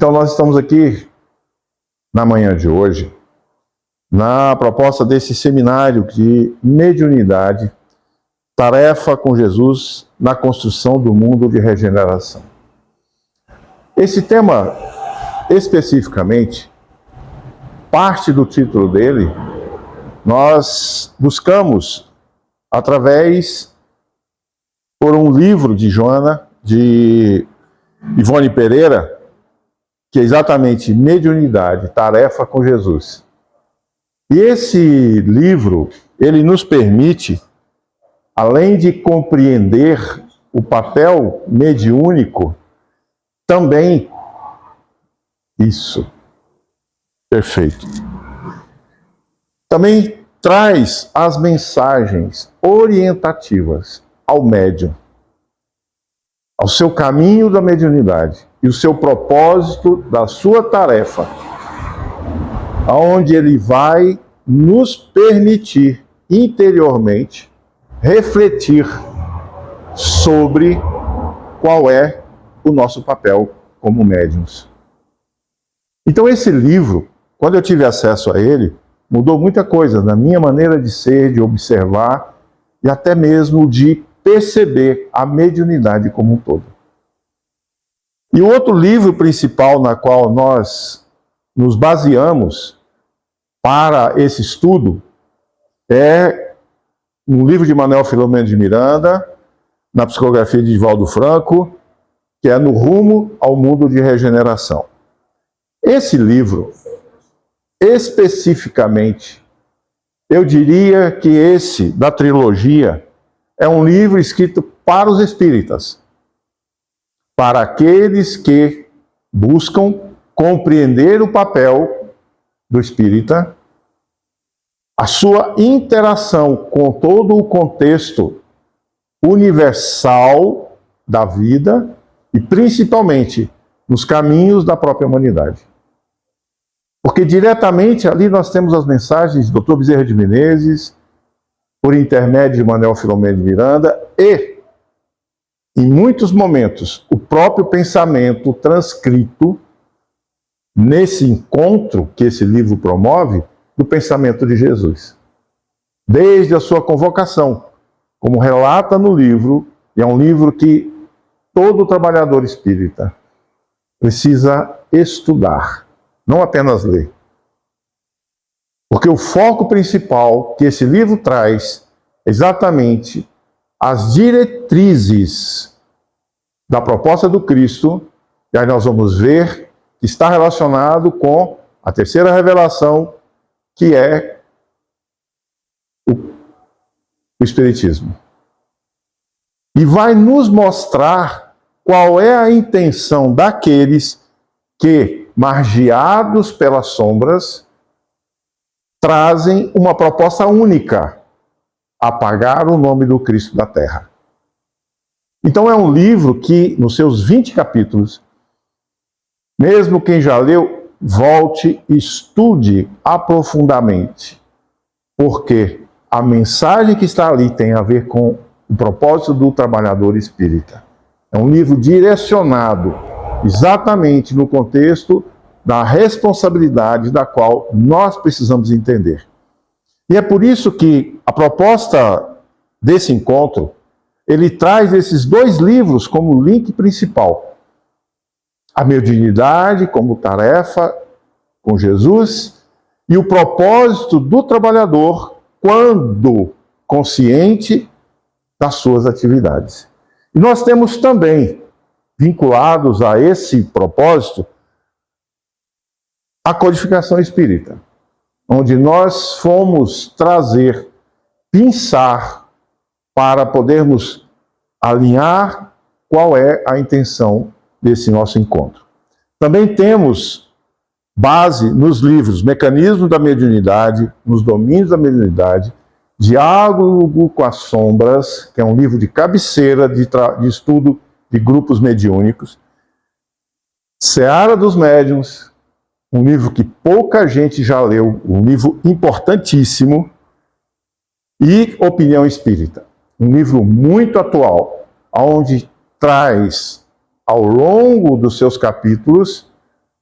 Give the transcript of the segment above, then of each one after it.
Então nós estamos aqui na manhã de hoje, na proposta desse seminário de mediunidade, tarefa com Jesus na construção do mundo de regeneração. Esse tema, especificamente, parte do título dele, nós buscamos através, por um livro de Joana, de Ivone Pereira, que é exatamente Mediunidade, Tarefa com Jesus. E esse livro, ele nos permite, além de compreender o papel mediúnico, também isso. Perfeito. Também traz as mensagens orientativas ao médium, ao seu caminho da mediunidade e o seu propósito da sua tarefa, aonde ele vai nos permitir interiormente refletir sobre qual é o nosso papel como médiuns. Então esse livro, quando eu tive acesso a ele, mudou muita coisa na minha maneira de ser, de observar e até mesmo de perceber a mediunidade como um todo. E o outro livro principal na qual nós nos baseamos para esse estudo é um livro de Manuel Filomeno de Miranda, na psicografia de Divaldo Franco, que é No Rumo ao Mundo de Regeneração. Esse livro, especificamente, eu diria que esse, da trilogia, é um livro escrito para os espíritas, para aqueles que buscam compreender o papel do espírita, a sua interação com todo o contexto universal da vida e principalmente nos caminhos da própria humanidade. Porque diretamente ali nós temos as mensagens do Dr. Bezerra de Menezes, por intermédio de Manuel Filomeno de Miranda e, em muitos momentos, o próprio pensamento transcrito nesse encontro que esse livro promove do pensamento de Jesus. Desde a sua convocação, como relata no livro, e é um livro que todo trabalhador espírita precisa estudar, não apenas ler. Porque o foco principal que esse livro traz é exatamente as diretrizes da proposta do Cristo, e aí nós vamos ver que está relacionado com a terceira revelação, que é o Espiritismo. E vai nos mostrar qual é a intenção daqueles que, margeados pelas sombras, trazem uma proposta única: apagar o nome do Cristo da Terra. Então é um livro que, nos seus 20 capítulos, mesmo quem já leu, volte e estude aprofundadamente, porque a mensagem que está ali tem a ver com o propósito do trabalhador espírita. É um livro direcionado exatamente no contexto da responsabilidade da qual nós precisamos entender. E é por isso que a proposta desse encontro, ele traz esses dois livros como link principal. A mediunidade como tarefa com Jesus e o propósito do trabalhador quando consciente das suas atividades. E nós temos também, vinculados a esse propósito, a codificação espírita, onde nós fomos trazer, pensar, para podermos alinhar qual é a intenção desse nosso encontro. Também temos base nos livros Mecanismo da Mediunidade, nos Domínios da Mediunidade, Diálogo com as Sombras, que é um livro de cabeceira de estudo de grupos mediúnicos, Seara dos Médiuns, um livro que pouca gente já leu, um livro importantíssimo, e Opinião Espírita, um livro muito atual, onde traz, ao longo dos seus capítulos,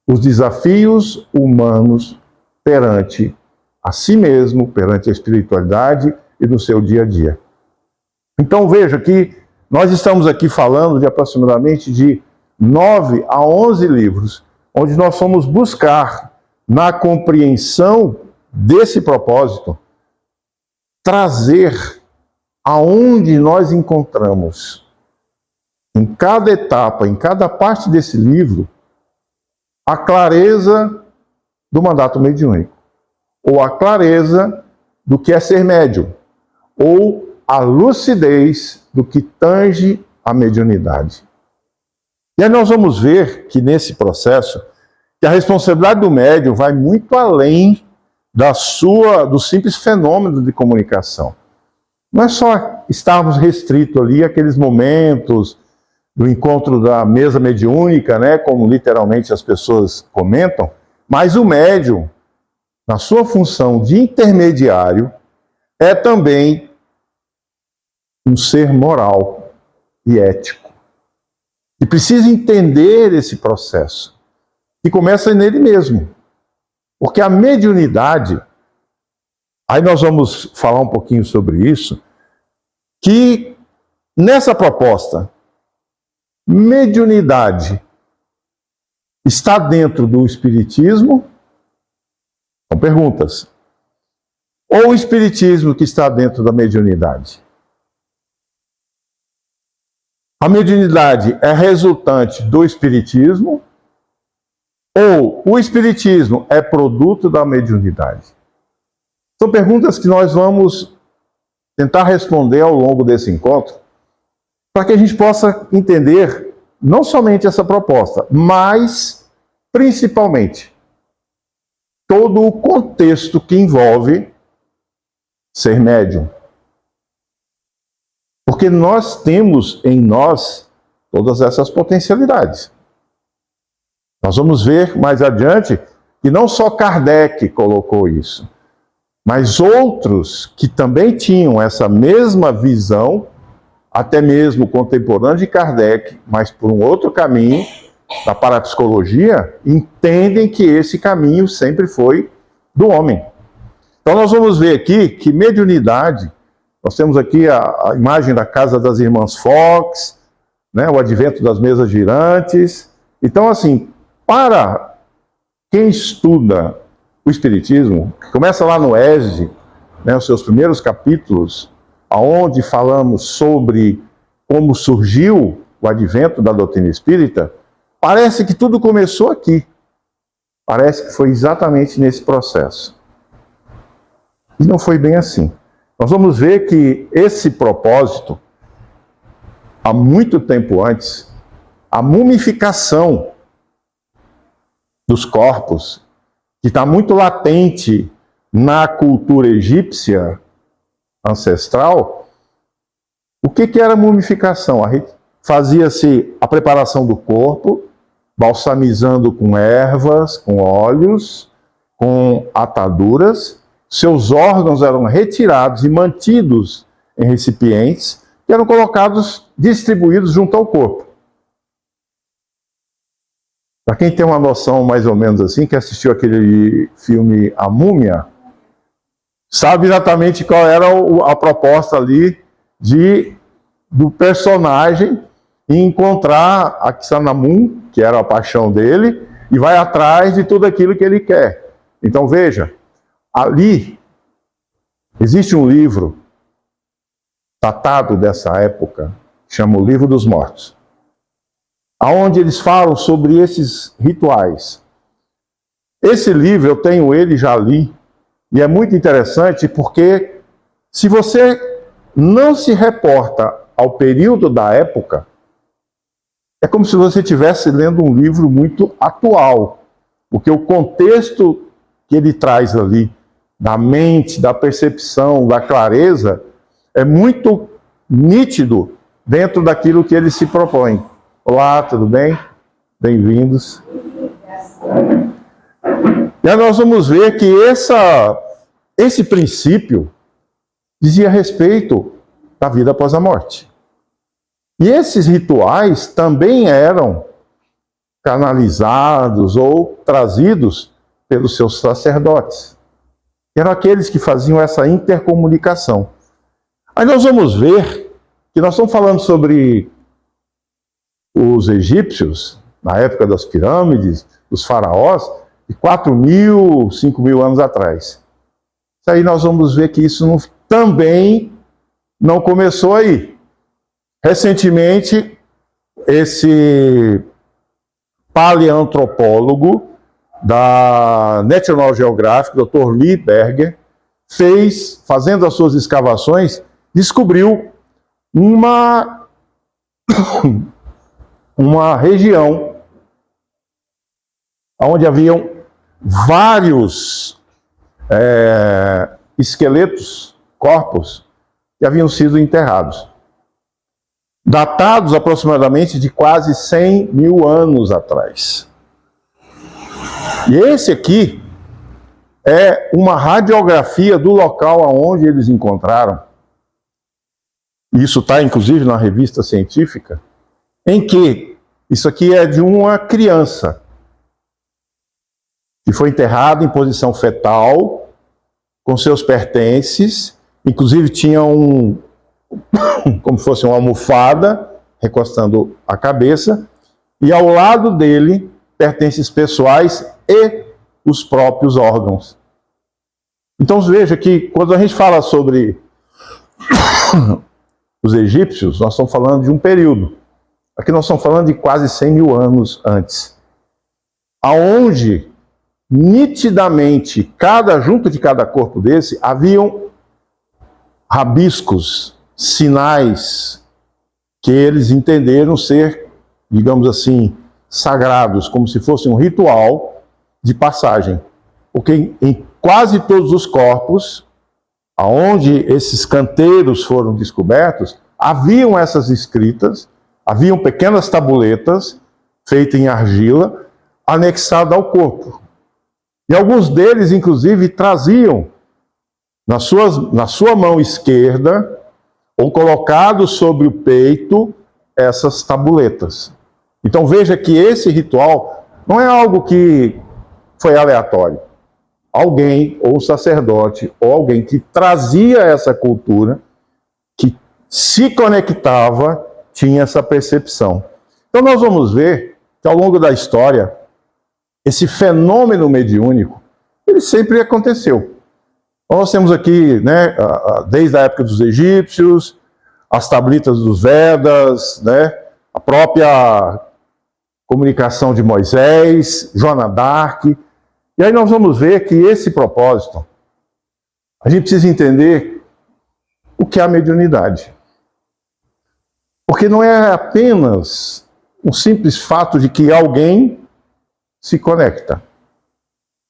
os desafios humanos perante a si mesmo, perante a espiritualidade e no seu dia a dia. Então veja que nós estamos aqui falando de aproximadamente de 9 a 11 livros, onde nós fomos buscar, na compreensão desse propósito, trazer aonde nós encontramos, em cada etapa, em cada parte desse livro, a clareza do mandato mediúnico, ou a clareza do que é ser médium, ou a lucidez do que tange a mediunidade. E aí nós vamos ver que nesse processo, que a responsabilidade do médium vai muito além do simples fenômeno de comunicação. Não é só estarmos restritos ali àqueles momentos do encontro da mesa mediúnica, né, como literalmente as pessoas comentam, mas o médium, na sua função de intermediário, é também um ser moral e ético. E precisa entender esse processo, que começa nele mesmo. Porque a mediunidade, aí nós vamos falar um pouquinho sobre isso, que nessa proposta, mediunidade está dentro do espiritismo? São perguntas. Ou o espiritismo que está dentro da mediunidade? A mediunidade é resultante do espiritismo? Ou o espiritismo é produto da mediunidade? São perguntas que nós vamos tentar responder ao longo desse encontro, para que a gente possa entender não somente essa proposta, mas, principalmente, todo o contexto que envolve ser médium. Porque nós temos em nós todas essas potencialidades. Nós vamos ver mais adiante que não só Kardec colocou isso, mas outros que também tinham essa mesma visão, até mesmo contemporâneo de Kardec, mas por um outro caminho, da parapsicologia, entendem que esse caminho sempre foi do homem. Então nós vamos ver aqui que mediunidade, nós temos aqui a imagem da casa das irmãs Fox, né, o advento das mesas girantes. Então, assim, para quem estuda o Espiritismo, começa lá no ESD, né, os seus primeiros capítulos, onde falamos sobre como surgiu o advento da doutrina espírita, parece que tudo começou aqui. Parece que foi exatamente nesse processo. E não foi bem assim. Nós vamos ver que esse propósito, há muito tempo antes, a mumificação dos corpos, que está muito latente na cultura egípcia ancestral. O que era mumificação? Fazia-se a preparação do corpo, balsamizando com ervas, com óleos, com ataduras. Seus órgãos eram retirados e mantidos em recipientes que eram colocados, distribuídos junto ao corpo. Para quem tem uma noção mais ou menos assim, que assistiu aquele filme A Múmia, sabe exatamente qual era a proposta ali do personagem encontrar a Xanamun, que era a paixão dele, e vai atrás de tudo aquilo que ele quer. Então veja, ali existe um livro datado dessa época, chama o Livro dos Mortos, aonde eles falam sobre esses rituais. Esse livro, eu tenho ele, já li, e é muito interessante porque se você não se reporta ao período da época, é como se você estivesse lendo um livro muito atual, porque o contexto que ele traz ali, da mente, da percepção, da clareza, é muito nítido dentro daquilo que ele se propõe. Olá, tudo bem? Bem-vindos. E aí nós vamos ver que esse princípio dizia respeito da vida após a morte. E esses rituais também eram canalizados ou trazidos pelos seus sacerdotes. Eram aqueles que faziam essa intercomunicação. Aí nós vamos ver que nós estamos falando sobre os egípcios, na época das pirâmides, dos faraós, de 4.000, 5.000 anos atrás. Isso aí nós vamos ver que isso também não começou aí. Recentemente, esse paleantropólogo da National Geographic, Dr. Lee Berger, fazendo as suas escavações, descobriu uma região onde haviam vários esqueletos, corpos, que haviam sido enterrados, datados aproximadamente de quase 100.000 anos atrás. E esse aqui é uma radiografia do local aonde eles encontraram. Isso está, inclusive, na revista científica, em que isso aqui é de uma criança que foi enterrada em posição fetal, com seus pertences, inclusive tinha como fosse uma almofada, recostando a cabeça, e ao lado dele, pertences pessoais e os próprios órgãos. Então veja que quando a gente fala sobre os egípcios, nós estamos falando de um período. Aqui nós estamos falando de quase 100.000 anos antes, aonde nitidamente, junto de cada corpo desse, haviam rabiscos, sinais que eles entenderam ser, digamos assim, sagrados, como se fosse um ritual de passagem. Porque em quase todos os corpos, aonde esses canteiros foram descobertos, haviam essas escritas, haviam pequenas tabuletas feitas em argila, anexadas ao corpo. E alguns deles, inclusive, traziam na sua mão esquerda, ou colocado sobre o peito, essas tabuletas. Então veja que esse ritual não é algo que foi aleatório. Alguém, ou um sacerdote, ou alguém que trazia essa cultura, que se conectava, tinha essa percepção. Então nós vamos ver que ao longo da história, esse fenômeno mediúnico, ele sempre aconteceu. Nós temos aqui, né, desde a época dos egípcios, as tablitas dos Vedas, né, a própria comunicação de Moisés, Joana d'Arc. E aí nós vamos ver que esse propósito, a gente precisa entender o que é a mediunidade. Porque não é apenas um simples fato de que alguém se conecta.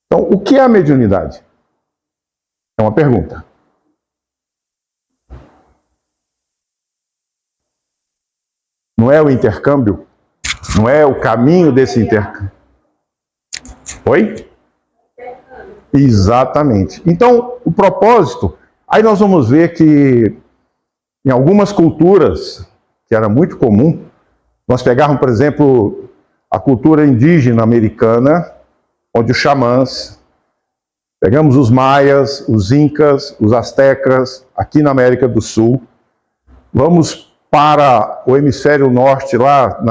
Então, o que é a mediunidade? É uma pergunta. Não é o intercâmbio? Não é o caminho desse intercâmbio? Oi? Exatamente. Então, o propósito, aí nós vamos ver que em algumas culturas, que era muito comum, nós pegarmos, por exemplo, a cultura indígena americana, onde os xamãs, pegamos os maias, os incas, os astecas, aqui na América do Sul, vamos para o hemisfério norte, lá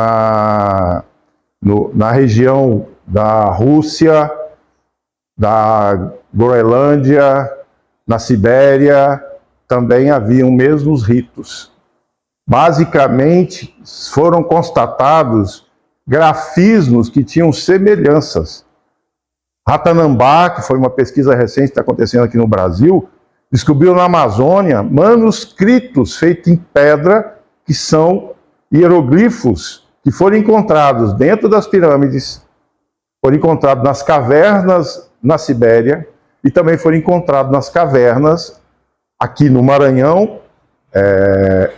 na região da Rússia, da Groenlândia, na Sibéria, também haviam mesmos ritos. Basicamente, foram constatados grafismos que tinham semelhanças. Ratanambá, que foi uma pesquisa recente que está acontecendo aqui no Brasil, descobriu na Amazônia manuscritos feitos em pedra, que são hieroglifos, que foram encontrados dentro das pirâmides, foram encontrados nas cavernas na Sibéria e também foram encontrados nas cavernas aqui no Maranhão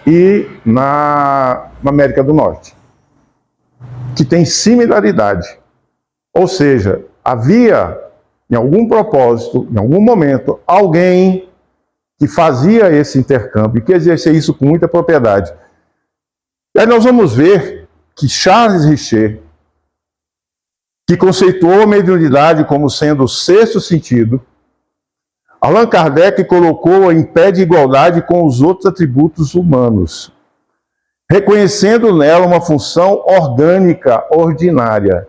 e na América do Norte, que tem similaridade. Ou seja, havia, em algum propósito, em algum momento, alguém que fazia esse intercâmbio, que exercia isso com muita propriedade. E aí nós vamos ver que Charles Richer, que conceituou a mediunidade como sendo o sexto sentido, Allan Kardec colocou-a em pé de igualdade com os outros atributos humanos, reconhecendo nela uma função orgânica ordinária.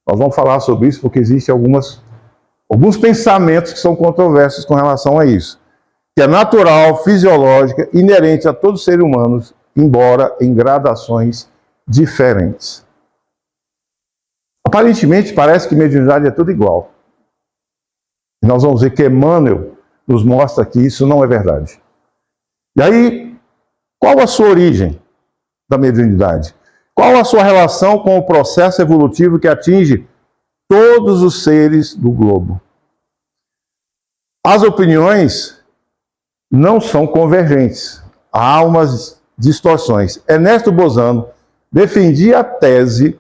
Nós vamos falar sobre isso porque existem alguns pensamentos que são controversos com relação a isso, que é natural, fisiológica, inerente a todos os seres humanos, embora em gradações diferentes. Aparentemente, parece que mediunidade é tudo igual. E nós vamos ver que Emmanuel nos mostra que isso não é verdade. E aí, qual a sua origem da mediunidade? Qual a sua relação com o processo evolutivo que atinge todos os seres do globo? As opiniões não são convergentes. Há umas distorções. Ernesto Bozano defendia a tese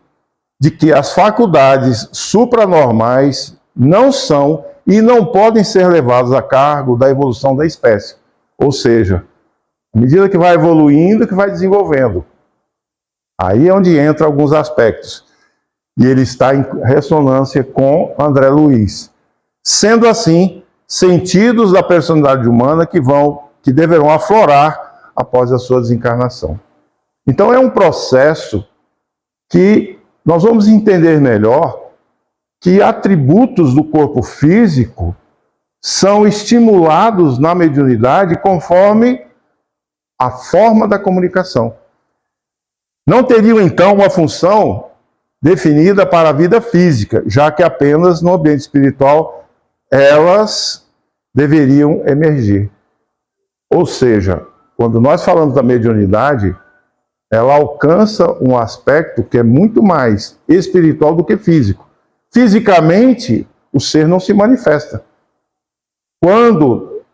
de que as faculdades supranormais não são e não podem ser levadas a cargo da evolução da espécie. Ou seja, à medida que vai evoluindo, que vai desenvolvendo. Aí é onde entra alguns aspectos. E ele está em ressonância com André Luiz. Sendo assim, sentidos da personalidade humana que deverão aflorar após a sua desencarnação. Então é um processo que nós vamos entender melhor que atributos do corpo físico são estimulados na mediunidade conforme a forma da comunicação. Não teriam, então, uma função definida para a vida física, já que apenas no ambiente espiritual elas deveriam emergir. Ou seja, quando nós falamos da mediunidade, ela alcança um aspecto que é muito mais espiritual do que físico. Fisicamente, o ser não se manifesta. Quando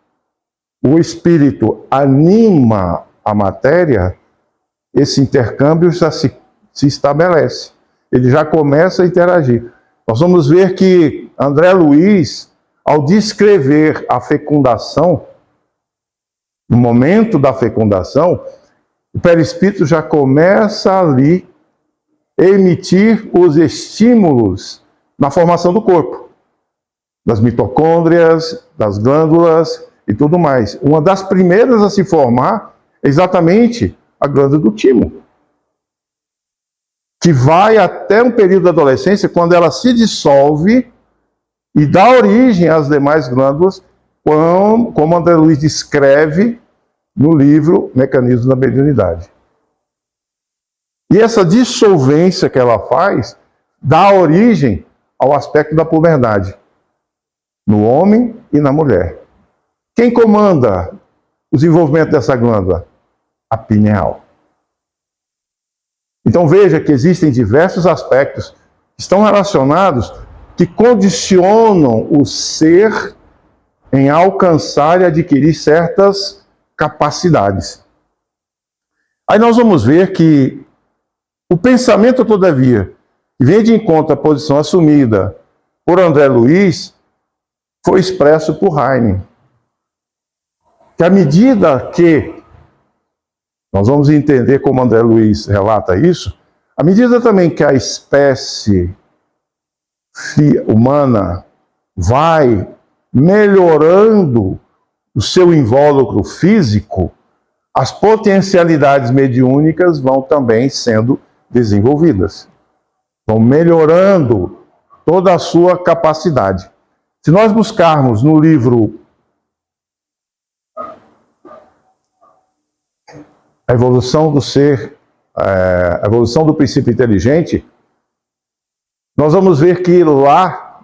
o espírito anima a matéria, esse intercâmbio já se estabelece. Ele já começa a interagir. Nós vamos ver que André Luiz, ao descrever a fecundação, no momento da fecundação, o perispírito já começa ali a emitir os estímulos na formação do corpo, das mitocôndrias, das glândulas e tudo mais. Uma das primeiras a se formar é exatamente a glândula do timo, que vai até um período da adolescência, quando ela se dissolve e dá origem às demais glândulas, como André Luiz descreve no livro Mecanismos da Mediunidade. E essa dissolvência que ela faz dá origem ao aspecto da puberdade, no homem e na mulher. Quem comanda o desenvolvimento dessa glândula? A pineal. Então veja que existem diversos aspectos que estão relacionados, que condicionam o ser em alcançar e adquirir certas capacidades. Aí nós vamos ver que o pensamento, todavia, que vem de encontro à posição assumida por André Luiz, foi expresso por Heine. Que à medida que, nós vamos entender como André Luiz relata isso, à medida também que a espécie humana vai melhorando o seu invólucro físico, as potencialidades mediúnicas vão também sendo desenvolvidas. Vão melhorando toda a sua capacidade. Se nós buscarmos no livro A Evolução do Ser, a Evolução do Princípio Inteligente, nós vamos ver que lá,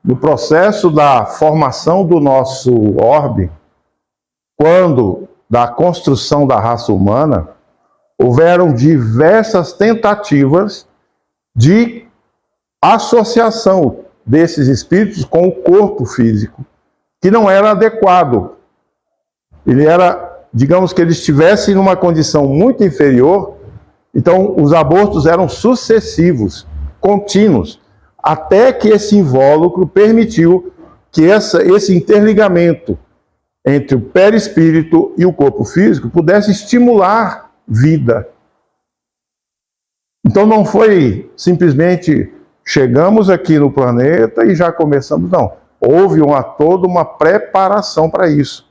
no processo da formação do nosso orbe, quando da construção da raça humana, houveram diversas tentativas de associação desses espíritos com o corpo físico, que não era adequado. Ele era, digamos que ele estivesse em uma condição muito inferior, então os abortos eram sucessivos, contínuos, até que esse invólucro permitiu que esse interligamento entre o perispírito e o corpo físico pudesse estimular vida. Então não foi simplesmente chegamos aqui no planeta e já começamos. Não, houve toda uma preparação para isso.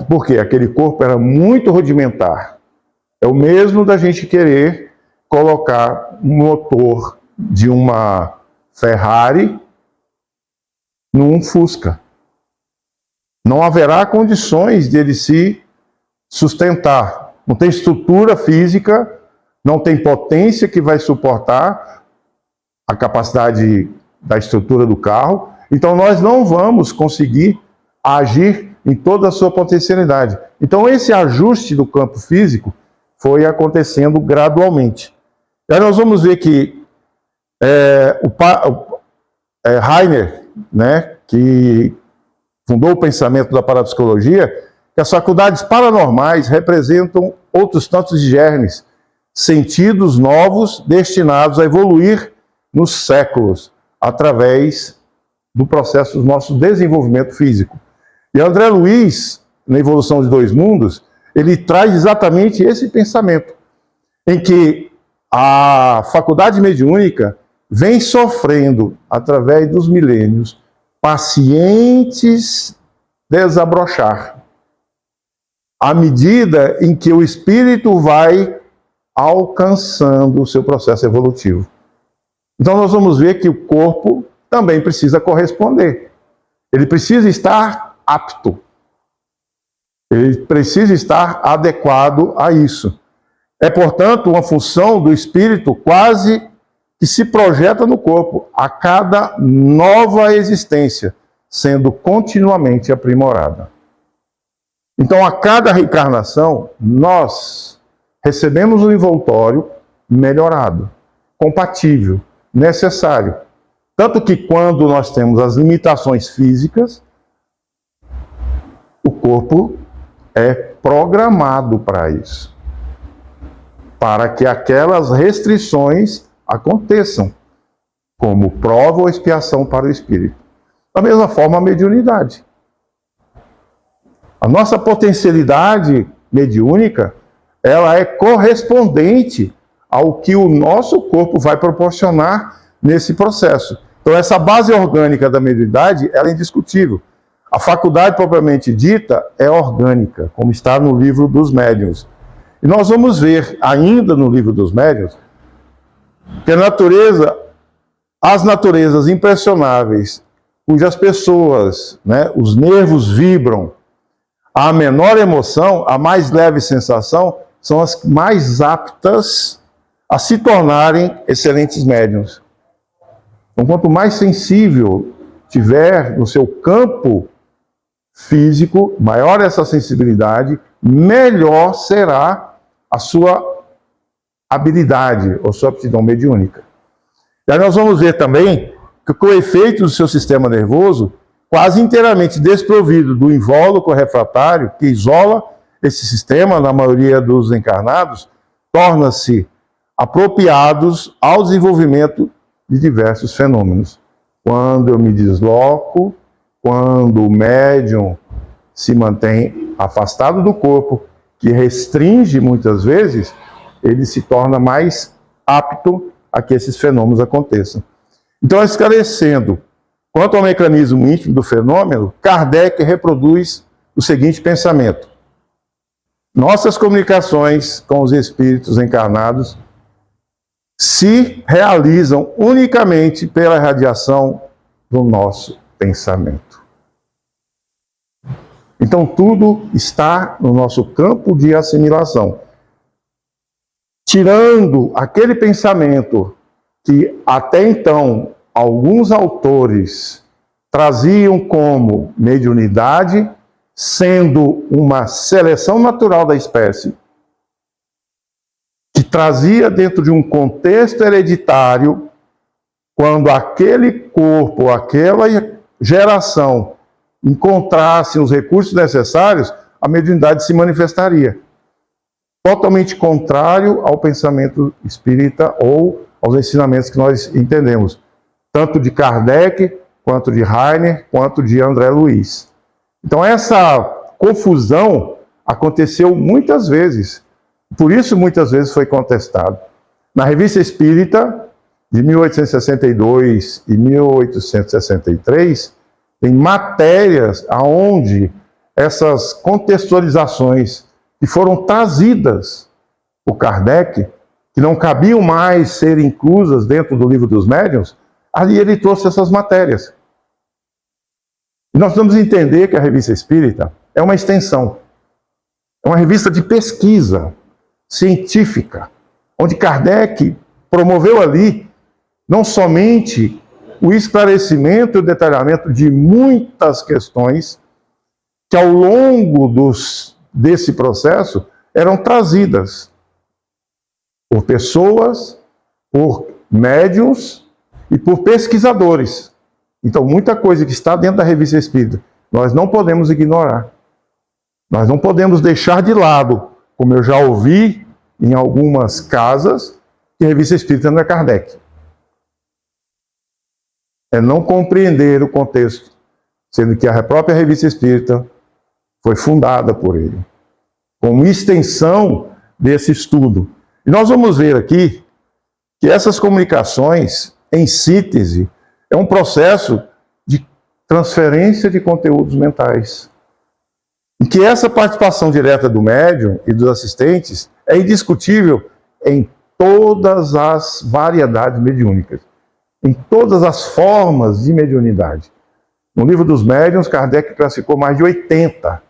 Porque aquele corpo era muito rudimentar. É o mesmo da gente querer colocar um motor de uma Ferrari num Fusca. Não haverá condições de ele se sustentar. Não tem estrutura física, não tem potência que vai suportar a capacidade da estrutura do carro. Então nós não vamos conseguir agir em toda a sua potencialidade. Então esse ajuste do campo físico foi acontecendo gradualmente. E aí nós vamos ver que Heiner, né, que fundou o pensamento da parapsicologia, que as faculdades paranormais representam outros tantos de germes, sentidos novos destinados a evoluir nos séculos, através do processo do nosso desenvolvimento físico. E André Luiz, na Evolução de Dois Mundos, ele traz exatamente esse pensamento, em que a faculdade mediúnica vem sofrendo, através dos milênios, pacientes desabrochar, à medida em que o espírito vai alcançando o seu processo evolutivo. Então nós vamos ver que o corpo também precisa corresponder. Ele precisa estar apto. Ele precisa estar adequado a isso. É, portanto, uma função do espírito quase que se projeta no corpo a cada nova existência, sendo continuamente aprimorada. Então, a cada reencarnação, nós recebemos um envoltório melhorado, compatível, necessário. Tanto que quando nós temos as limitações físicas, o corpo é programado para isso, para que aquelas restrições aconteçam, como prova ou expiação para o espírito. Da mesma forma, a mediunidade. A nossa potencialidade mediúnica, ela é correspondente ao que o nosso corpo vai proporcionar nesse processo. Então, essa base orgânica da mediunidade, ela é indiscutível. A faculdade propriamente dita é orgânica, como está no livro dos médiuns. E nós vamos ver, ainda no livro dos médiuns, que as naturezas impressionáveis, cujas pessoas, né, os nervos vibram, a menor emoção, a mais leve sensação, são as mais aptas a se tornarem excelentes médiuns. Então, quanto mais sensível tiver no seu campo físico, maior essa sensibilidade, melhor será a sua habilidade ou sua aptidão mediúnica. E aí nós vamos ver também que com o efeito do seu sistema nervoso, quase inteiramente desprovido do invólucro refratário, que isola esse sistema, na maioria dos encarnados, torna-se apropriados ao desenvolvimento de diversos fenômenos. Quando eu me desloco, quando o médium se mantém afastado do corpo, que restringe muitas vezes, ele se torna mais apto a que esses fenômenos aconteçam. Então, esclarecendo, quanto ao mecanismo íntimo do fenômeno, Kardec reproduz o seguinte pensamento: nossas comunicações com os espíritos encarnados se realizam unicamente pela radiação do nosso pensamento. Então, tudo está no nosso campo de assimilação. Tirando aquele pensamento que até então alguns autores traziam como mediunidade, sendo uma seleção natural da espécie, que trazia dentro de um contexto hereditário, quando aquele corpo, aquela geração encontrasse os recursos necessários, a mediunidade se manifestaria. Totalmente contrário ao pensamento espírita ou aos ensinamentos que nós entendemos, tanto de Kardec, quanto de Heiner, quanto de André Luiz. Então essa confusão aconteceu muitas vezes, por isso muitas vezes foi contestado. Na Revista Espírita, de 1862 e 1863, tem matérias aonde essas contextualizações que foram trazidas por Kardec, que não cabiam mais ser inclusas dentro do Livro dos Médiuns, ali ele trouxe essas matérias. E nós vamos entender que a Revista Espírita é uma extensão, é uma revista de pesquisa científica, onde Kardec promoveu ali não somente o esclarecimento e o detalhamento de muitas questões que ao longo desse processo eram trazidas por pessoas, por médiuns e por pesquisadores. Então, muita coisa que está dentro da Revista Espírita, nós não podemos ignorar. Nós não podemos deixar de lado, como eu já ouvi em algumas casas, que a Revista Espírita não é Kardec. É não compreender o contexto, sendo que a própria Revista Espírita foi fundada por ele, como extensão desse estudo. E nós vamos ver aqui que essas comunicações, em síntese, é um processo de transferência de conteúdos mentais. E que essa participação direta do médium e dos assistentes é indiscutível em todas as variedades mediúnicas, em todas as formas de mediunidade. No Livro dos Médiuns, Kardec classificou mais de 80.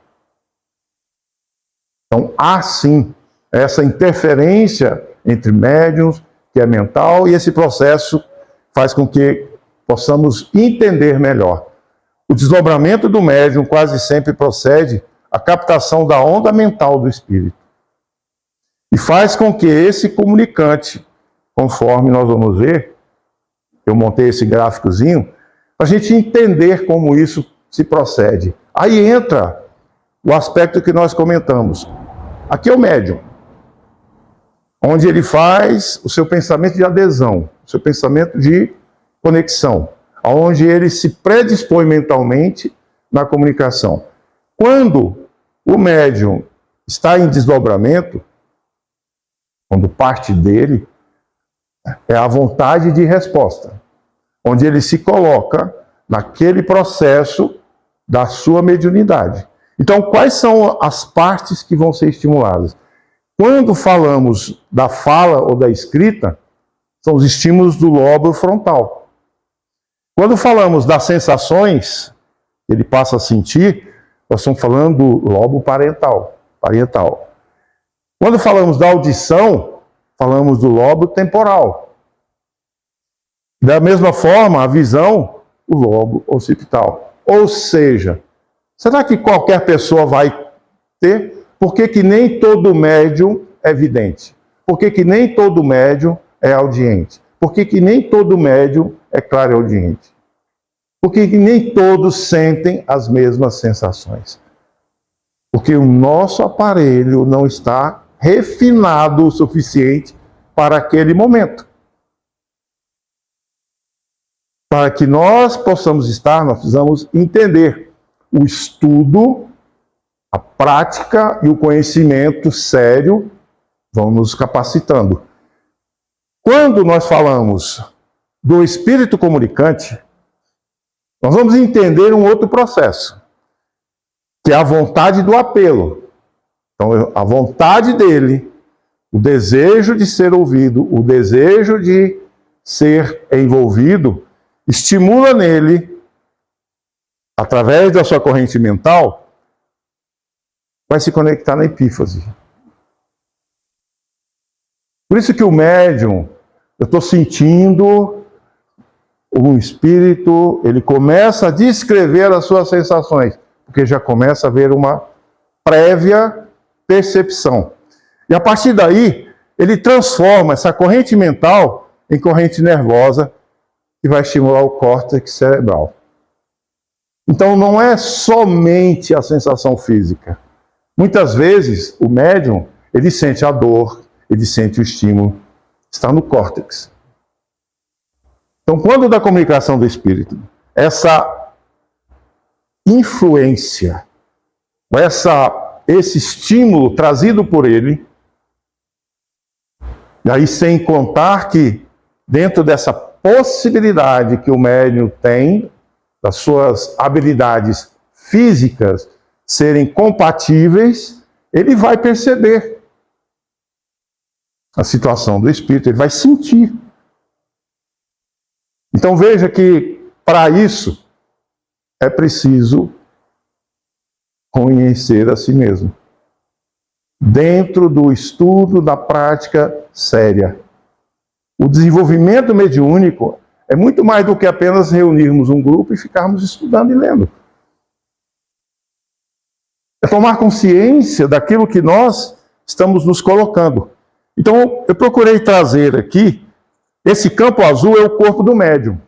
Então, há sim essa interferência entre médiuns, que é mental, e esse processo faz com que possamos entender melhor. O desdobramento do médium quase sempre procede à captação da onda mental do espírito. E faz com que esse comunicante, conforme nós vamos ver, eu montei esse gráficozinho, para a gente entender como isso se procede. Aí entra o aspecto que nós comentamos. Aqui é o médium, onde ele faz o seu pensamento de adesão, o seu pensamento de conexão, onde ele se predispõe mentalmente na comunicação. Quando o médium está em desdobramento, quando parte dele, é a vontade de resposta, onde ele se coloca naquele processo da sua mediunidade. Então, quais são as partes que vão ser estimuladas? Quando falamos da fala ou da escrita, são os estímulos do lobo frontal. Quando falamos das sensações, ele passa a sentir, nós estamos falando do lobo parietal. Quando falamos da audição, falamos do lobo temporal. Da mesma forma, a visão, o lobo occipital. Ou seja, será que qualquer pessoa vai ter? Por que nem todo médium é vidente? Por que nem todo médium é audiente? Por que nem todo médium é clareaudiente? Por que nem todos sentem as mesmas sensações? Porque o nosso aparelho não está refinado o suficiente para aquele momento. Para que nós possamos estar, nós precisamos entender o estudo, a prática e o conhecimento sério vão nos capacitando. Quando nós falamos do espírito comunicante, nós vamos entender um outro processo, que é a vontade do apelo. Então, a vontade dele, o desejo de ser ouvido, o desejo de ser envolvido, estimula nele, através da sua corrente mental, vai se conectar na epífase. Por isso que o médium, eu estou sentindo um espírito, ele começa a descrever as suas sensações, porque já começa a haver uma prévia percepção. E a partir daí, ele transforma essa corrente mental em corrente nervosa, que vai estimular o córtex cerebral. Então não é somente a sensação física. Muitas vezes o médium, ele sente a dor, ele sente o estímulo, está no córtex. Então, quando da comunicação do espírito, essa influência, esse estímulo trazido por ele, e aí sem contar que dentro dessa possibilidade que o médium tem, das suas habilidades físicas serem compatíveis, ele vai perceber a situação do espírito, ele vai sentir. Então veja que, para isso, é preciso conhecer a si mesmo, dentro do estudo da prática séria. O desenvolvimento mediúnico é muito mais do que apenas reunirmos um grupo e ficarmos estudando e lendo. É tomar consciência daquilo que nós estamos nos colocando. Então, eu procurei trazer aqui, esse campo azul é o corpo do médium.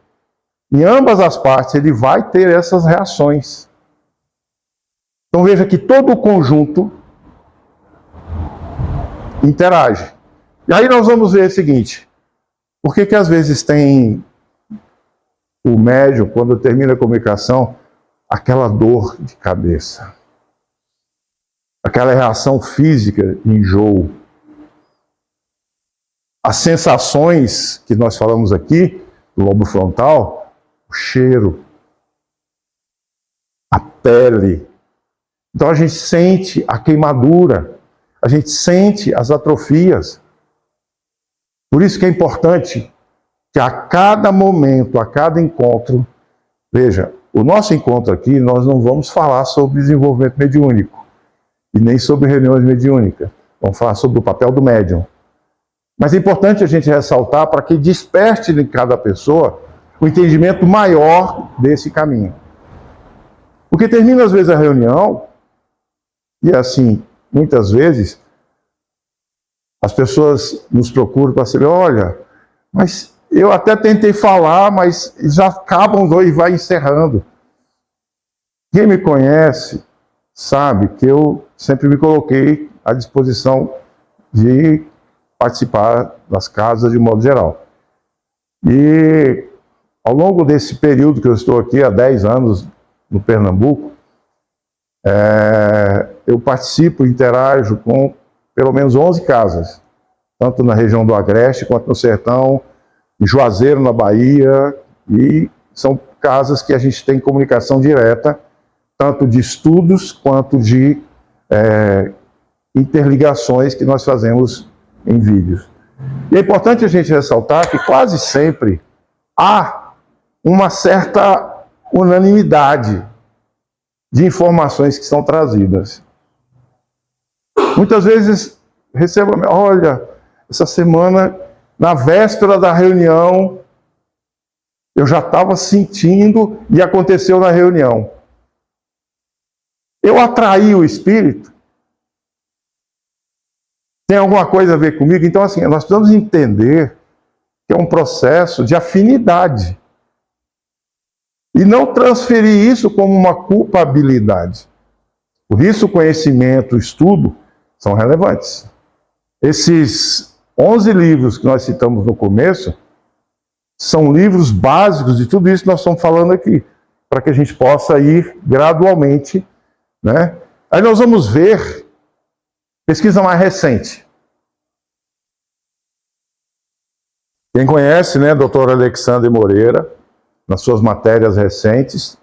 Em ambas as partes, ele vai ter essas reações. Então, veja que todo o conjunto interage. E aí nós vamos ver o seguinte: por que às vezes tem o médium, quando termina a comunicação, aquela dor de cabeça, aquela reação física, enjoo, as sensações que nós falamos aqui, do lobo frontal, o cheiro, a pele. Então a gente sente a queimadura, a gente sente as atrofias. Por isso que é importante que a cada momento, a cada encontro, veja, o nosso encontro aqui, nós não vamos falar sobre desenvolvimento mediúnico e nem sobre reuniões mediúnicas. Vamos falar sobre o papel do médium. Mas é importante a gente ressaltar para que desperte em cada pessoa o entendimento maior desse caminho. Porque termina às vezes a reunião e assim, muitas vezes, as pessoas nos procuram para saber, olha, mas eu até tentei falar, mas já acabam e vai encerrando. Quem me conhece sabe que eu sempre me coloquei à disposição de participar das casas de modo geral. E ao longo desse período que eu estou aqui, há 10 anos no Pernambuco, eu participo, interajo com pelo menos 11 casas, tanto na região do Agreste quanto no Sertão, em Juazeiro, na Bahia, e são casas que a gente tem comunicação direta, tanto de estudos quanto de interligações que nós fazemos em vídeos. E é importante a gente ressaltar que quase sempre há uma certa unanimidade de informações que são trazidas. Muitas vezes recebo, olha, essa semana, na véspera da reunião, eu já estava sentindo e aconteceu na reunião. Eu atraí o espírito? Tem alguma coisa a ver comigo? Então, assim, nós precisamos entender que é um processo de afinidade. E não transferir isso como uma culpabilidade. Por isso, o conhecimento, o estudo, são relevantes. Esses 11 livros que nós citamos no começo, são livros básicos de tudo isso que nós estamos falando aqui, para que a gente possa ir gradualmente, né? Aí nós vamos ver pesquisa mais recente. Quem conhece, né, Dr. Alexandre Moreira, nas suas matérias recentes,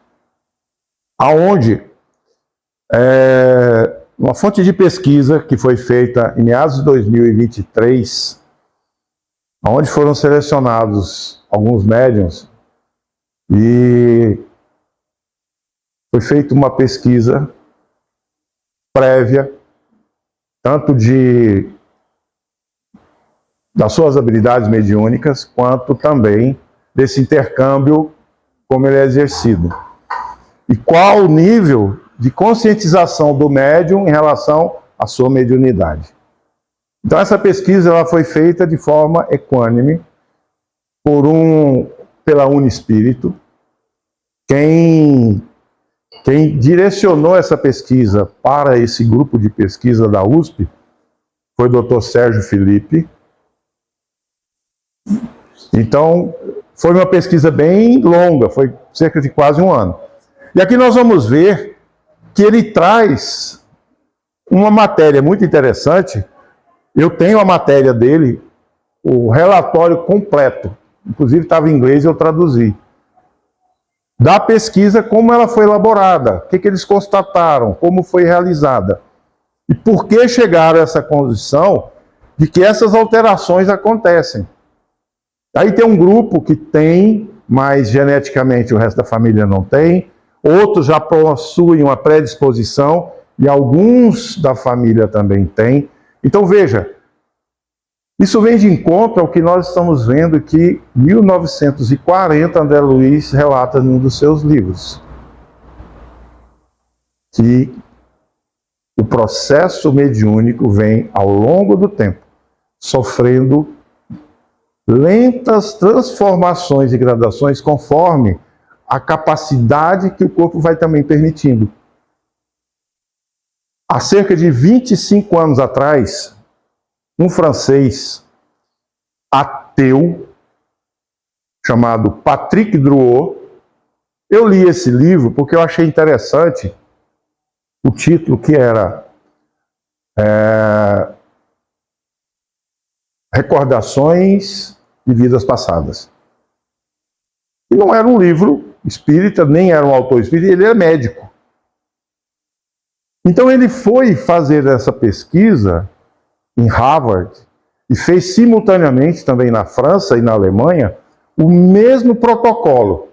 aonde uma fonte de pesquisa que foi feita em meados de 2023, onde foram selecionados alguns médiuns e foi feita uma pesquisa prévia, tanto das suas habilidades mediúnicas, quanto também desse intercâmbio, como ele é exercido. E qual o nível de conscientização do médium em relação à sua mediunidade. Então essa pesquisa ela foi feita de forma equânime pela Unispírito. Quem direcionou essa pesquisa para esse grupo de pesquisa da USP foi o Dr. Sérgio Felipe. Então, foi uma pesquisa bem longa, foi cerca de quase um ano. E aqui nós vamos ver que ele traz uma matéria muito interessante. Eu tenho a matéria dele, o relatório completo. inclusive estava em inglês e eu traduzi, da pesquisa, como ela foi elaborada, o que eles constataram, como foi realizada. E por que chegaram a essa condição de que essas alterações acontecem. Aí tem um grupo que tem, mas geneticamente o resto da família não tem, outros já possuem uma predisposição e alguns da família também têm. Então veja, isso vem de encontro ao que nós estamos vendo que 1940 André Luiz relata num dos seus livros, que o processo mediúnico vem ao longo do tempo sofrendo lentas transformações e gradações conforme a capacidade que o corpo vai também permitindo. Há cerca de 25 anos atrás, um francês ateu, chamado Patrick Drouot, eu li esse livro porque eu achei interessante o título, que era Recordações de Vidas Passadas. E não era um livro espírita, nem era um autor espírita, ele é médico. Então ele foi fazer essa pesquisa em Harvard e fez simultaneamente também na França e na Alemanha o mesmo protocolo.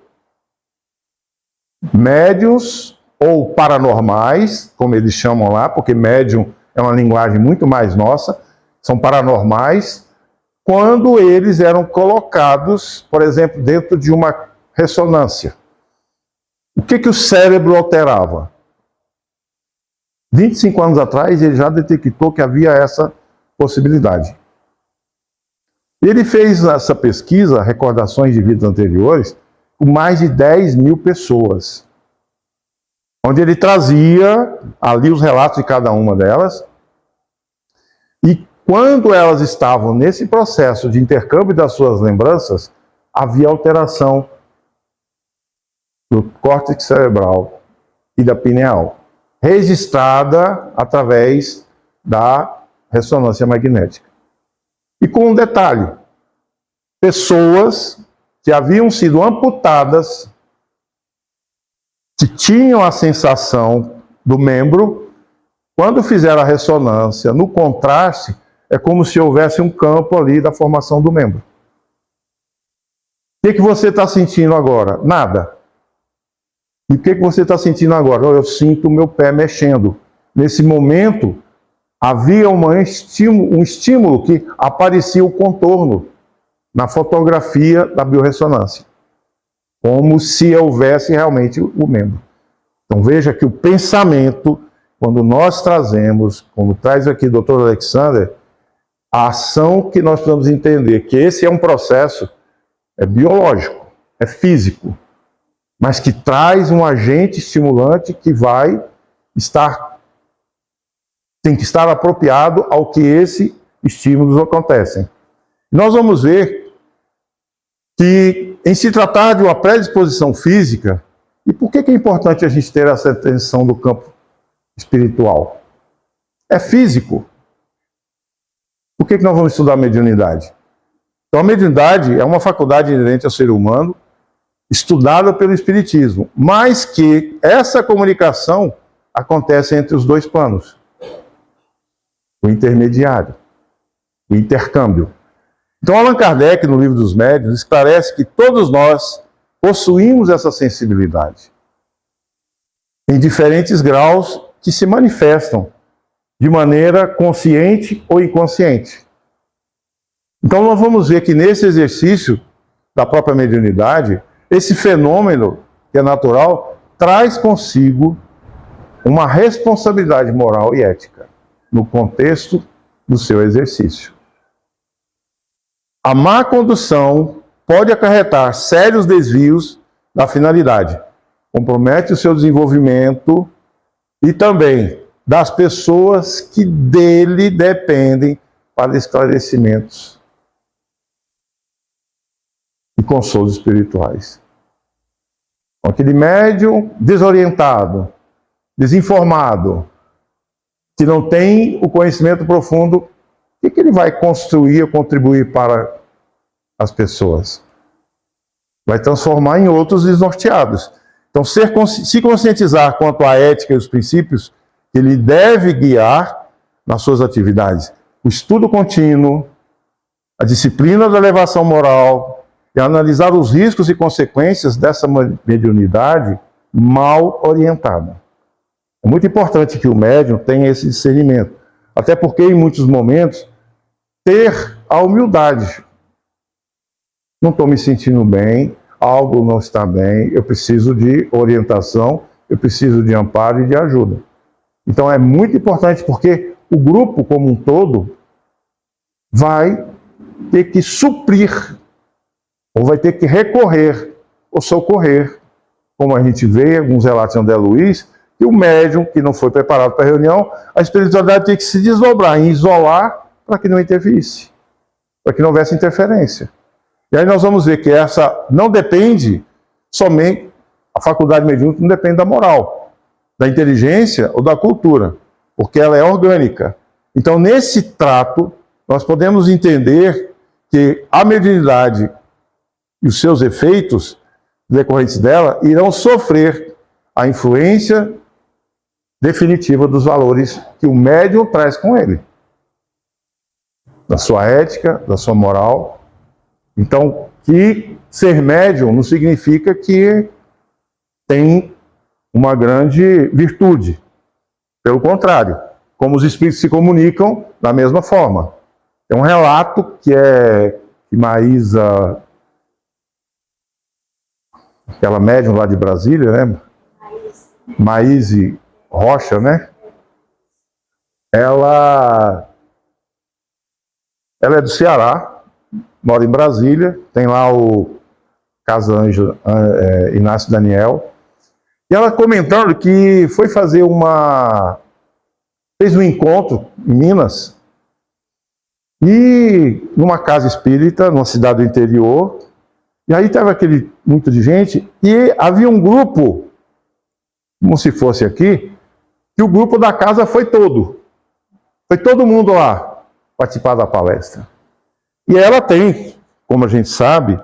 Médiuns ou paranormais, como eles chamam lá, porque médium é uma linguagem muito mais nossa, são paranormais, quando eles eram colocados, por exemplo, dentro de uma ressonância. O que o cérebro alterava? 25 anos atrás, ele já detectou que havia essa possibilidade. Ele fez essa pesquisa, Recordações de Vidas Anteriores, com mais de 10 mil pessoas, onde ele trazia ali os relatos de cada uma delas, e quando elas estavam nesse processo de intercâmbio das suas lembranças, havia alteração do córtex cerebral e da pineal, registrada através da ressonância magnética. E com um detalhe, pessoas que haviam sido amputadas, que tinham a sensação do membro, quando fizeram a ressonância, no contraste, é como se houvesse um campo ali da formação do membro. O que você está sentindo agora? Nada. E o que você está sentindo agora? Eu sinto o meu pé mexendo. Nesse momento, havia um estímulo que aparecia o contorno na fotografia da biorressonância, como se houvesse realmente o membro. Então veja que o pensamento, quando nós trazemos, como traz aqui o Dr. Alexander, a ação que nós precisamos entender, que esse é um processo biológico, é físico, mas que traz um agente estimulante que tem que estar apropriado ao que esses estímulos acontecem. Nós vamos ver que, em se tratar de uma predisposição física, e por que é importante a gente ter essa atenção do campo espiritual? É físico. Por que nós vamos estudar a mediunidade? Então, a mediunidade é uma faculdade inerente ao ser humano, estudada pelo Espiritismo, mas que essa comunicação acontece entre os dois planos. O intermediário, o intercâmbio. Então, Allan Kardec, no Livro dos Médiuns, esclarece que todos nós possuímos essa sensibilidade, em diferentes graus que se manifestam de maneira consciente ou inconsciente. Então, nós vamos ver que nesse exercício da própria mediunidade, esse fenômeno, que é natural, traz consigo uma responsabilidade moral e ética no contexto do seu exercício. A má condução pode acarretar sérios desvios da finalidade, compromete o seu desenvolvimento e também das pessoas que dele dependem para esclarecimentos e consolos espirituais. Aquele médium desorientado, desinformado, que não tem o conhecimento profundo, o que ele vai construir ou contribuir para as pessoas? vai transformar em outros desnorteados. Então, se conscientizar quanto à ética e os princípios que ele deve guiar nas suas atividades. O estudo contínuo, a disciplina da elevação moral e analisar os riscos e consequências dessa mediunidade mal orientada. É muito importante que o médium tenha esse discernimento. Até porque, em muitos momentos, ter a humildade. Não estou me sentindo bem, algo não está bem, eu preciso de orientação, eu preciso de amparo e de ajuda. Então é muito importante porque o grupo como um todo vai ter que suprir, ou vai ter que recorrer, ou socorrer, como a gente vê em alguns relatos de André Luiz, que o médium que não foi preparado para a reunião, a espiritualidade tem que se desdobrar, em isolar, para que não intervisse, para que não houvesse interferência. E aí nós vamos ver que essa não depende somente, a faculdade mediúnica não depende da moral, da inteligência ou da cultura, porque ela é orgânica. Então, nesse trato, nós podemos entender que a mediunidade e os seus efeitos decorrentes dela irão sofrer a influência definitiva dos valores que o médium traz com ele, da sua ética, da sua moral. Então, que ser médium não significa que tem uma grande virtude. Pelo contrário, como os espíritos se comunicam da mesma forma. Tem um relato que Maísa, aquela médium lá de Brasília, né? Maíse Rocha, né? Ela é do Ceará, mora em Brasília, tem lá o Casa Anjo Inácio Daniel. E ela comentando que foi fazer fez um encontro em Minas, e numa casa espírita, numa cidade do interior, e aí estava muito de gente, e havia um grupo, como se fosse aqui, que o grupo da casa foi todo mundo lá participar da palestra. E ela tem, como a gente sabe,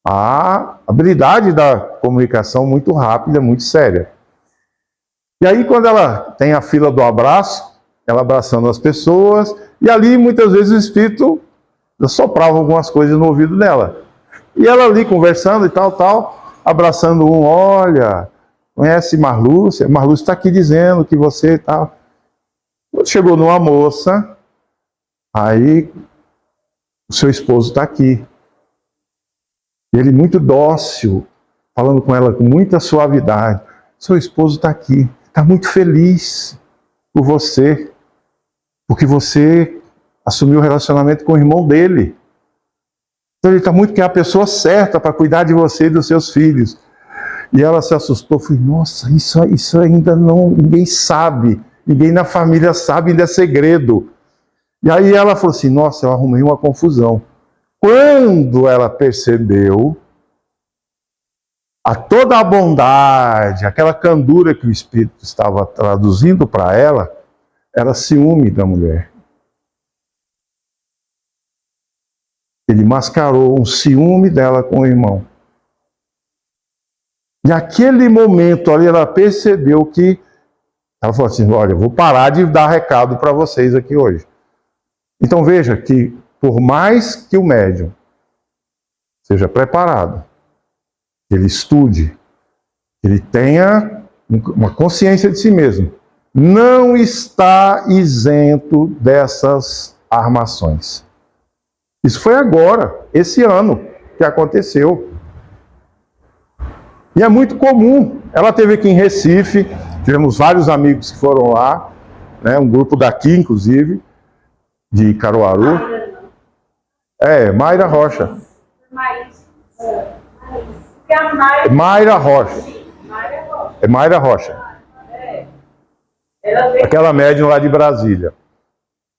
a habilidade da comunicação muito rápida, muito séria. E aí, quando ela tem a fila do abraço, ela abraçando as pessoas, e ali, muitas vezes, o espírito soprava algumas coisas no ouvido dela. E ela ali, conversando e tal, abraçando olha, conhece Marlúcia? Marlúcia está aqui dizendo que você e tal. Quando chegou numa moça, aí, o seu esposo está aqui. E ele muito dócil, falando com ela com muita suavidade. Seu esposo está aqui, está muito feliz por você, porque você assumiu o relacionamento com o irmão dele. Então ele está muito que é a pessoa certa para cuidar de você e dos seus filhos. E ela se assustou, falei, nossa, isso ainda ninguém sabe, ninguém na família sabe, ainda é segredo. E aí ela falou assim, nossa, eu arrumei uma confusão. Quando ela percebeu toda a bondade, aquela candura que o Espírito estava traduzindo para ela, era ciúme da mulher. Ele mascarou um ciúme dela com o irmão. E naquele momento ali ela percebeu que, ela falou assim, olha, eu vou parar de dar recado para vocês aqui hoje. Então veja que, por mais que o médium seja preparado, que ele estude, que ele tenha uma consciência de si mesmo, não está isento dessas armações. Isso foi agora, esse ano, que aconteceu. E é muito comum. Ela esteve aqui em Recife, tivemos vários amigos que foram lá, né, um grupo daqui, inclusive, de Caruaru. Mayra Rocha. Mayra Rocha. É Mayra Rocha. Aquela médium lá de Brasília.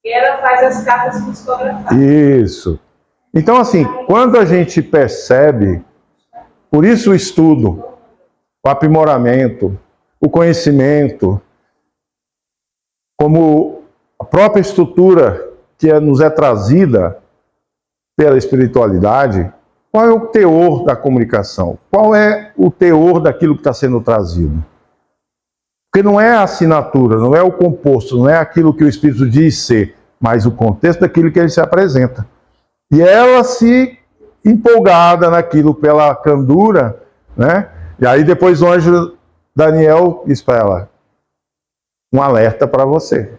E ela faz as cartas psicografadas. Isso. Então, assim, quando a gente percebe, por isso o estudo, o aprimoramento, o conhecimento, como a própria estrutura que nos é trazida pela espiritualidade, Qual é o teor da comunicação? Qual é o teor daquilo que está sendo trazido? Porque não é a assinatura, não é o composto, não é aquilo que o Espírito diz ser, mas o contexto daquilo que ele se apresenta. E ela se empolgada naquilo pela candura, né? E aí depois o anjo Daniel diz para ela, um alerta para você,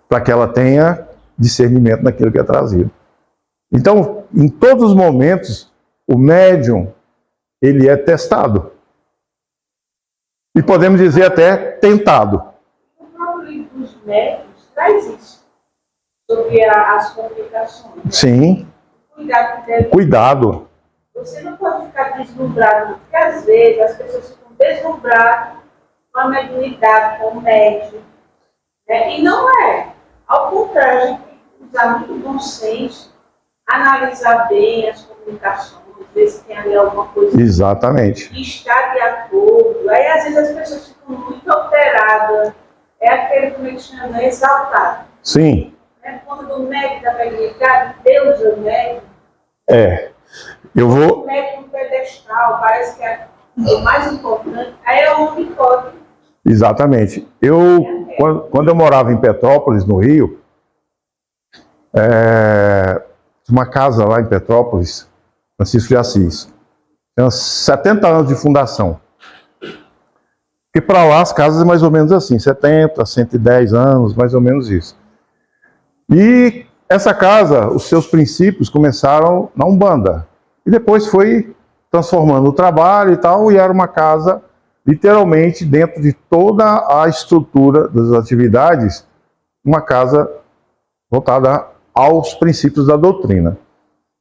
para que ela tenha discernimento naquilo que é trazido. Então, em todos os momentos, o médium, ele é testado. E podemos dizer até tentado. O próprio livro dos médicos traz isso, sobre as complicações. Né? Sim. Cuidado que deve ter. Cuidado. Você não pode ficar deslumbrado, porque às vezes as pessoas ficam deslumbradas com a mediunidade, com o médium. Né? E não é. Ao contrário, a gente tem que usar muito bom senso, analisar bem as comunicações, ver se tem ali alguma coisa Exatamente. que está de acordo. Aí às vezes as pessoas ficam muito alteradas. É aquele, como é que chama? Exaltado. Sim. Né? Por conta do médico da mediunidade, Deus é o médico. É. Eu vou. O médico no pedestal, parece que é o mais importante. Aí é onde pode. Exatamente. Quando eu morava em Petrópolis, no Rio, uma casa lá em Petrópolis, Francisco de Assis, tem uns 70 anos de fundação. E para lá as casas é mais ou menos assim, 70, 110 anos, mais ou menos isso. E essa casa, os seus princípios começaram na Umbanda. E depois foi transformando o trabalho e tal, e era uma casa, literalmente, dentro de toda a estrutura das atividades, uma casa voltada aos princípios da doutrina.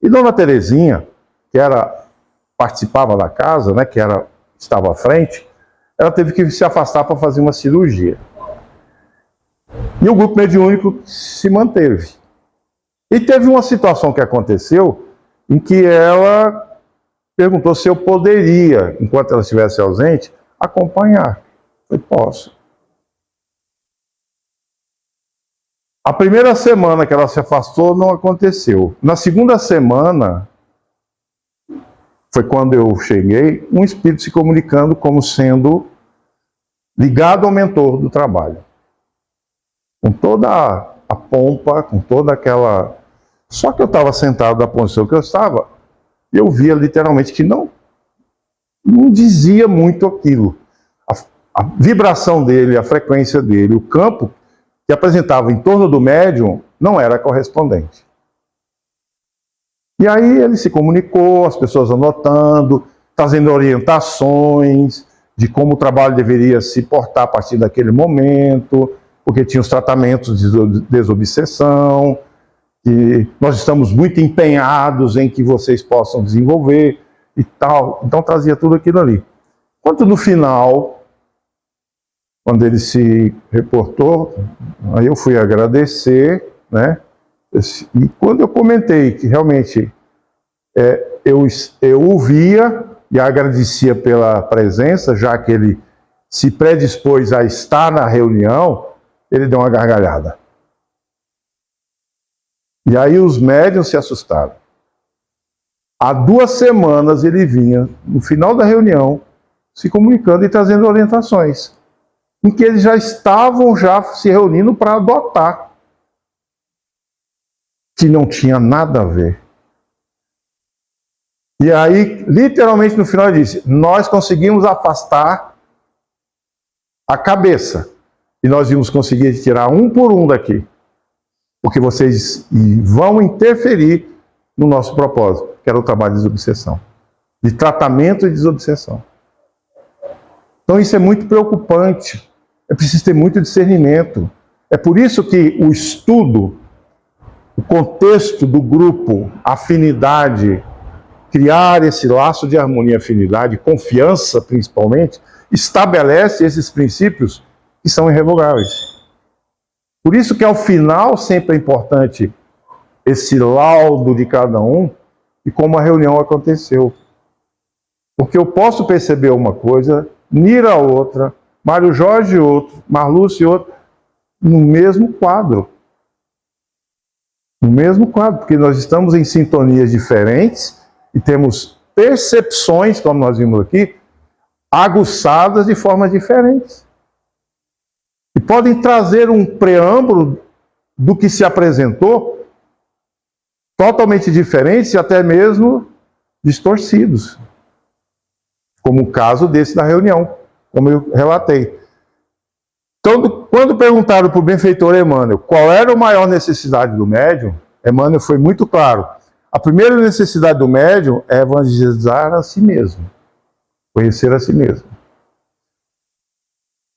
E Dona Terezinha, que participava da casa, né, estava à frente, ela teve que se afastar para fazer uma cirurgia. E o grupo mediúnico se manteve. E teve uma situação que aconteceu em que ela perguntou se eu poderia, enquanto ela estivesse ausente, acompanhar. Eu posso. A primeira semana que ela se afastou não aconteceu. Na segunda semana, foi quando eu cheguei, um espírito se comunicando como sendo ligado ao mentor do trabalho. Com toda a pompa, com toda aquela... Só que eu estava sentado na posição que eu estava, e eu via literalmente que não dizia muito aquilo. A vibração dele, a frequência dele, o campo que apresentava em torno do médium não era correspondente. E aí ele se comunicou, as pessoas anotando, trazendo orientações de como o trabalho deveria se portar a partir daquele momento, porque tinha os tratamentos de desobsessão, que nós estamos muito empenhados em que vocês possam desenvolver e tal. Então trazia tudo aquilo ali. Quando no final, quando ele se reportou, aí eu fui agradecer, né? E quando eu comentei que realmente eu o via e agradecia pela presença, já que ele se predispôs a estar na reunião, ele deu uma gargalhada. E aí os médiuns se assustaram. Há 2 semanas ele vinha, no final da reunião, se comunicando e trazendo orientações, em que eles já estavam se reunindo para adotar, que não tinha nada a ver. E aí, literalmente no final ele disse, nós conseguimos afastar a cabeça, e nós íamos conseguir tirar um por um daqui, porque vocês vão interferir no nosso propósito, que era o trabalho de desobsessão, de tratamento e desobsessão. Então isso é muito preocupante, é preciso ter muito discernimento. É por isso que o estudo, o contexto do grupo, afinidade, criar esse laço de harmonia e afinidade, confiança principalmente, estabelece esses princípios que são irrevogáveis. Por isso que ao final sempre é importante esse laudo de cada um e como a reunião aconteceu. Porque eu posso perceber uma coisa, Nira outra, Mário Jorge outro, Marlúcio outro, no mesmo quadro. No mesmo quadro, porque nós estamos em sintonias diferentes e temos percepções, como nós vimos aqui, aguçadas de formas diferentes. E podem trazer um preâmbulo do que se apresentou totalmente diferentes e até mesmo distorcidos. Como o caso desse da reunião, como eu relatei. Então, quando perguntaram para o benfeitor Emmanuel qual era a maior necessidade do médium, Emmanuel foi muito claro. A primeira necessidade do médium é evangelizar a si mesmo. Conhecer a si mesmo.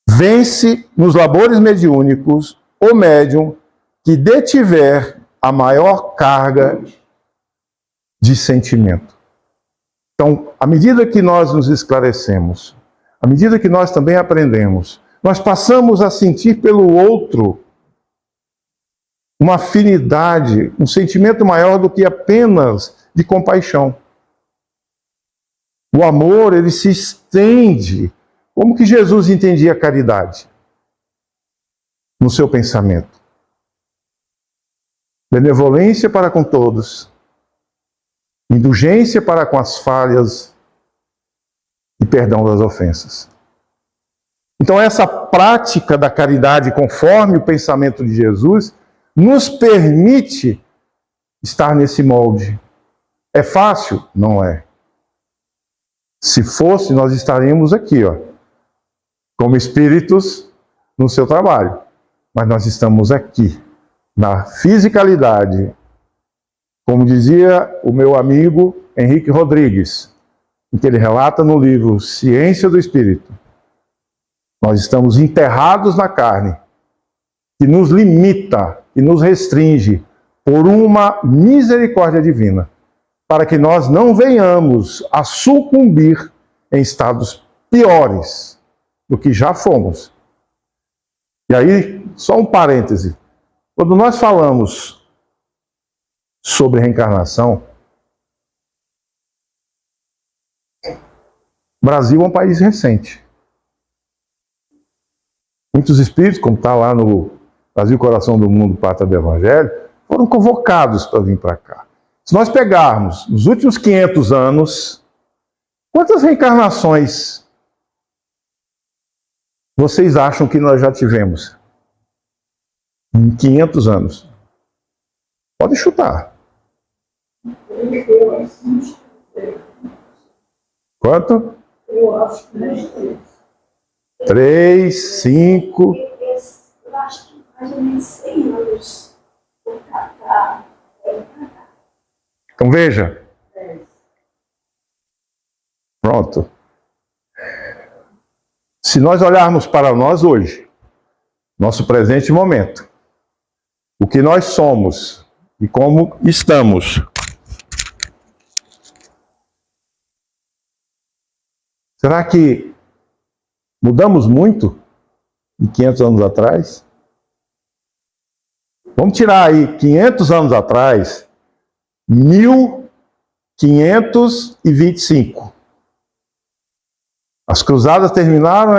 Vence nos labores mediúnicos o médium que detiver a maior carga de sentimento. Então, à medida que nós nos esclarecemos, à medida que nós também aprendemos, nós passamos a sentir pelo outro uma afinidade, um sentimento maior do que apenas de compaixão. O amor, ele se estende. Como que Jesus entendia a caridade? No seu pensamento. Benevolência para com todos. Indulgência para com as falhas e perdão das ofensas. Então, essa prática da caridade, conforme o pensamento de Jesus, nos permite estar nesse molde. É fácil? Não é. Se fosse, nós estaríamos aqui, ó, como espíritos no seu trabalho. Mas nós estamos aqui, na fisicalidade. Como dizia o meu amigo Henrique Rodrigues, em que ele relata no livro Ciência do Espírito, nós estamos enterrados na carne, que nos limita e nos restringe por uma misericórdia divina, para que nós não venhamos a sucumbir em estados piores do que já fomos. E aí, só um parêntese. Quando nós falamos sobre reencarnação, o Brasil é um país recente. Muitos espíritos, como está lá no Brasil, Coração do Mundo, Pátria do Evangelho, foram convocados para vir para cá. Se nós pegarmos nos últimos 500 anos, quantas reencarnações vocês acham que nós já tivemos? Em 500 anos. Pode chutar. Quanto? Eu acho que nós 3, 5. Eu acho que mais ou menos 100 anos. Então veja. Pronto. Se nós olharmos para nós hoje, nosso presente momento, o que nós somos e como estamos, será que mudamos muito de 500 anos atrás? Vamos tirar aí 500 anos atrás, 1525. As cruzadas terminaram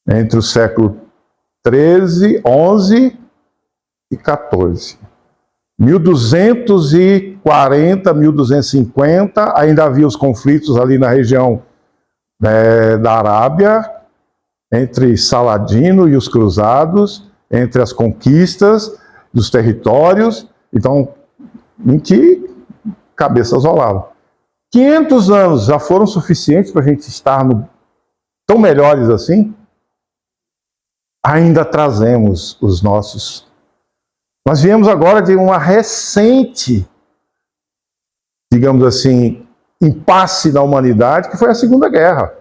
entre o século 13, 11 e 14. 1240, 1250, ainda havia os conflitos ali na região da Arábia, entre Saladino e os cruzados, entre as conquistas dos territórios. Então, em que cabeças rolavam. 500 anos já foram suficientes para a gente estar tão melhores assim? Ainda trazemos os nossos. Nós viemos agora de uma recente, digamos assim, impasse na humanidade, que foi a Segunda Guerra.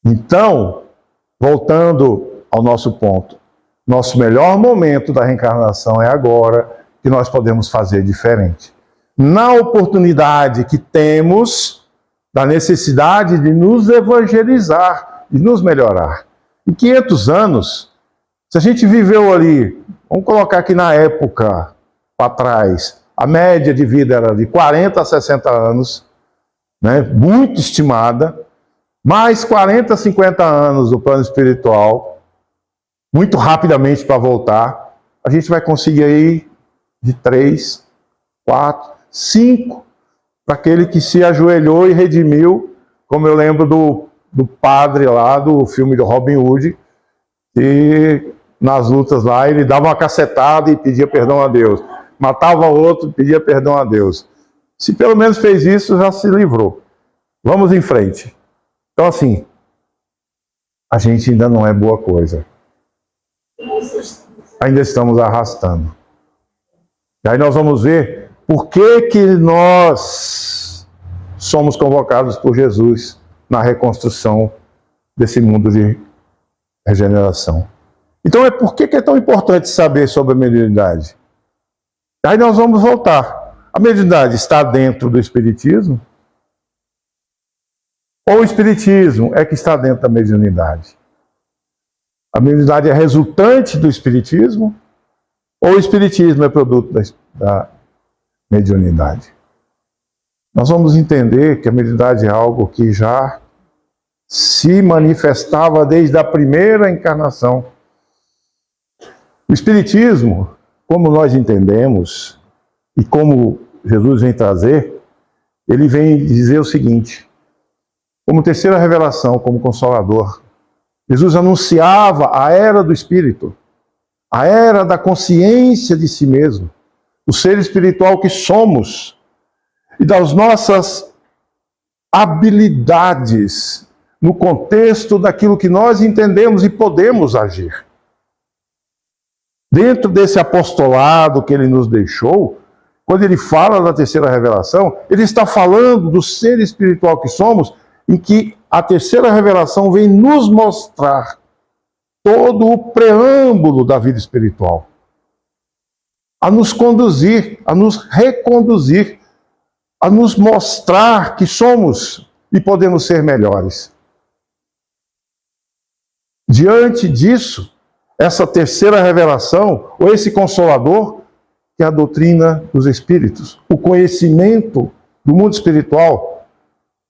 Então, voltando ao nosso ponto, nosso melhor momento da reencarnação é agora, que nós podemos fazer diferente. Na oportunidade que temos da necessidade de nos evangelizar, de nos melhorar. Em 500 anos, se a gente viveu ali, vamos colocar aqui na época, para trás, a média de vida era de 40 a 60 anos, né, muito estimada. mais 40, 50 anos no plano espiritual, muito rapidamente para voltar, a gente vai conseguir aí de 3, 4, 5, para aquele que se ajoelhou e redimiu, como eu lembro do padre lá do filme do Robin Hood, que nas lutas lá ele dava uma cacetada e pedia perdão a Deus. Matava outro e pedia perdão a Deus. Se pelo menos fez isso, já se livrou. Vamos em frente. Então assim, a gente ainda não é boa coisa. Ainda estamos arrastando. E aí nós vamos ver por que nós somos convocados por Jesus na reconstrução desse mundo de regeneração. Então, por que é tão importante saber sobre a mediunidade? Aí nós vamos voltar. A mediunidade está dentro do Espiritismo? Ou o Espiritismo é que está dentro da mediunidade? A mediunidade é resultante do Espiritismo? Ou o Espiritismo é produto da mediunidade? Nós vamos entender que a mediunidade é algo que já se manifestava desde a primeira encarnação. O Espiritismo, como nós entendemos, e como Jesus vem trazer, ele vem dizer o seguinte, como terceira revelação, como Consolador, Jesus anunciava a era do Espírito, a era da consciência de si mesmo, o ser espiritual que somos, e das nossas habilidades no contexto daquilo que nós entendemos e podemos agir. Dentro desse apostolado que ele nos deixou, quando ele fala da terceira revelação, ele está falando do ser espiritual que somos, em que a terceira revelação vem nos mostrar todo o preâmbulo da vida espiritual, a nos conduzir, a nos reconduzir, a nos mostrar que somos e podemos ser melhores. Diante disso, essa terceira revelação, ou esse Consolador, que é a doutrina dos Espíritos, o conhecimento do mundo espiritual,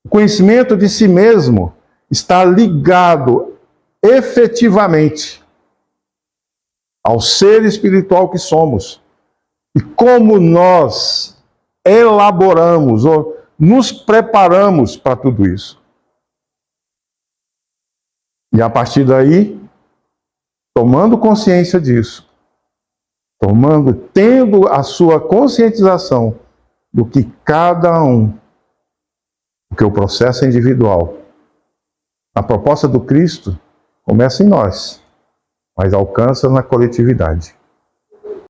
o conhecimento de si mesmo, está ligado efetivamente ao ser espiritual que somos. E como nós elaboramos ou nos preparamos para tudo isso. E a partir daí, tomando consciência disso, tendo a sua conscientização do que cada um, porque o processo é individual. A proposta do Cristo começa em nós, mas alcança na coletividade.